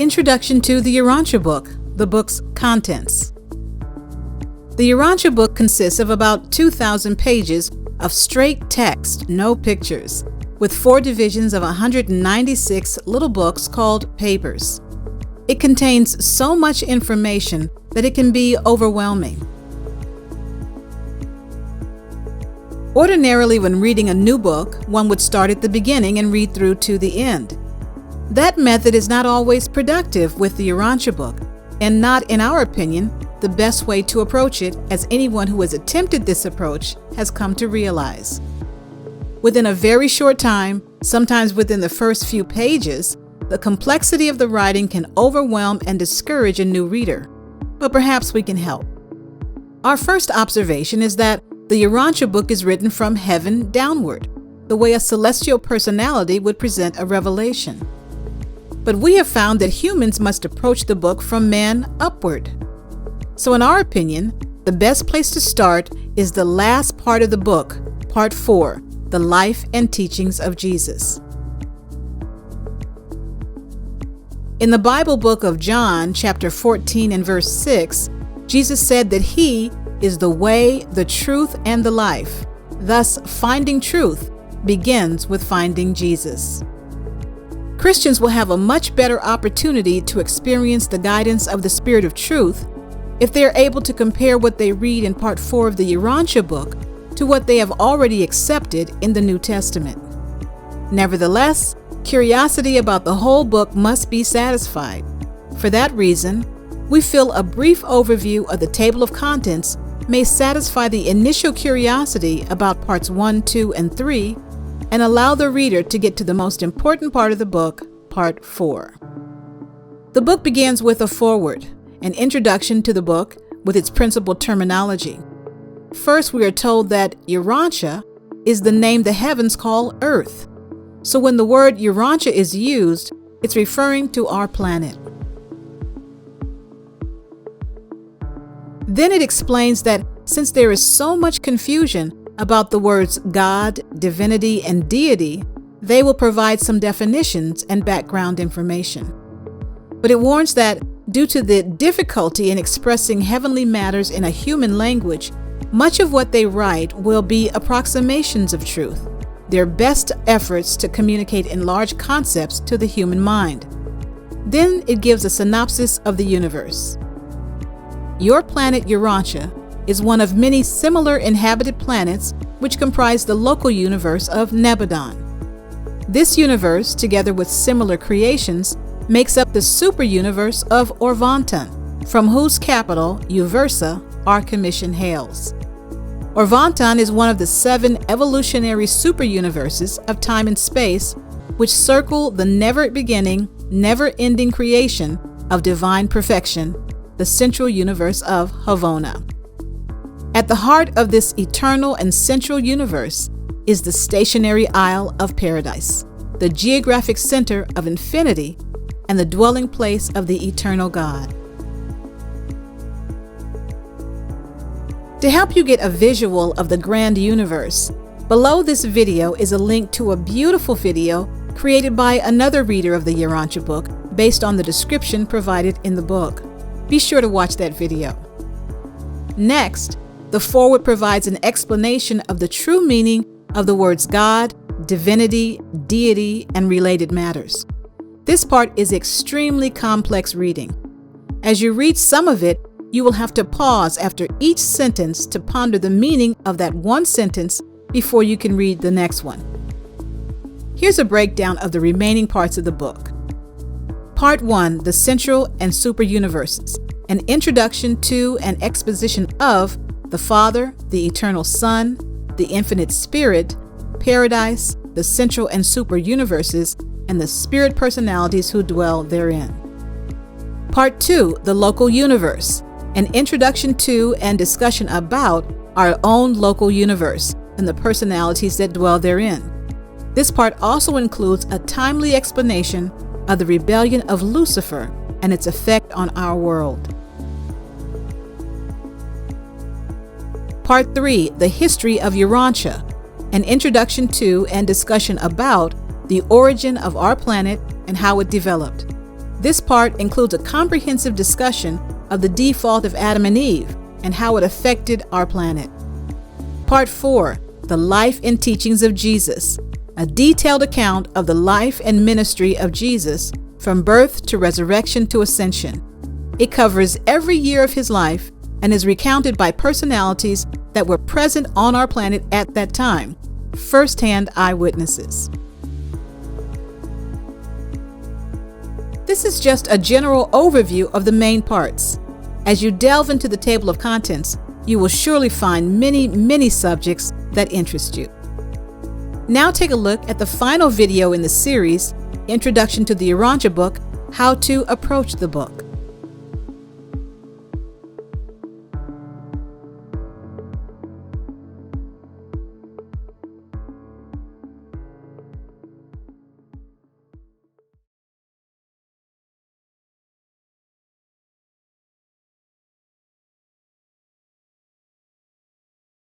Introduction to the Urantia Book, the book's contents. The Urantia Book consists of about 2,000 pages of straight text, no pictures, with 4 divisions of 196 little books called papers. It contains so much information that it can be overwhelming. Ordinarily, when reading a new book, one would start at the beginning and read through to the end. That method is not always productive with the Urantia Book, and not, in our opinion, the best way to approach it, as anyone who has attempted this approach has come to realize. Within a very short time, sometimes within the first few pages, the complexity of the writing can overwhelm and discourage a new reader, but perhaps we can help. Our first observation is that the Urantia Book is written from heaven downward, the way a celestial personality would present a revelation. But we have found that humans must approach the book from man upward. So in our opinion, the best place to start is the last part of the book, Part 4, The Life and Teachings of Jesus. In the Bible book of John, chapter 14 and verse 6, Jesus said that He is the way, the truth, and the life. Thus, finding truth begins with finding Jesus. Christians will have a much better opportunity to experience the guidance of the Spirit of Truth if they are able to compare what they read in Part 4 of the Urantia Book to what they have already accepted in the New Testament. Nevertheless, curiosity about the whole book must be satisfied. For that reason, we feel a brief overview of the table of contents may satisfy the initial curiosity about Parts 1, 2, and 3, and allow the reader to get to the most important part of the book, Part 4. The book begins with a foreword, an introduction to the book with its principal terminology. First, we are told that Urantia is the name the heavens call Earth. So when the word Urantia is used, it's referring to our planet. Then it explains that since there is so much confusion about the words God, divinity, and deity, they will provide some definitions and background information. But it warns that due to the difficulty in expressing heavenly matters in a human language, much of what they write will be approximations of truth, their best efforts to communicate in large concepts to the human mind. Then it gives a synopsis of the universe. Your planet Urantia is one of many similar inhabited planets which comprise the local universe of Nebadon. This universe, together with similar creations, makes up the super universe of Urantia, from whose capital, Uversa, our commission hails. Urantia is one of the 7 evolutionary super universes of time and space which circle the never-beginning, never-ending creation of divine perfection, the central universe of Havona. At the heart of this eternal and central universe is the stationary Isle of Paradise, the geographic center of infinity and the dwelling place of the eternal God. To help you get a visual of the grand universe, below this video is a link to a beautiful video created by another reader of the Urantia Book based on the description provided in the book. Be sure to watch that video. Next, the foreword provides an explanation of the true meaning of the words God, divinity, deity, and related matters. This part is extremely complex reading. As you read some of it, you will have to pause after each sentence to ponder the meaning of that one sentence before you can read the next one. Here's a breakdown of the remaining parts of the book. Part 1, the central and super universes, an introduction to and exposition of the Father, the Eternal Son, the Infinite Spirit, Paradise, the central and super universes, and the spirit personalities who dwell therein. Part 2, the Local Universe, an introduction to and discussion about our own local universe and the personalities that dwell therein. This part also includes a timely explanation of the rebellion of Lucifer and its effect on our world. Part 3, the history of Urantia, an introduction to and discussion about the origin of our planet and how it developed. This part includes a comprehensive discussion of the default of Adam and Eve and how it affected our planet. Part 4, The Life and Teachings of Jesus, a detailed account of the life and ministry of Jesus from birth to resurrection to ascension. It covers every year of his life and is recounted by personalities that were present on our planet at that time, first-hand eyewitnesses. This is just a general overview of the main parts. As you delve into the table of contents, you will surely find many subjects that interest you. Now take a look at the final video in the series, Introduction to the Urantia Book, How to Approach the Book.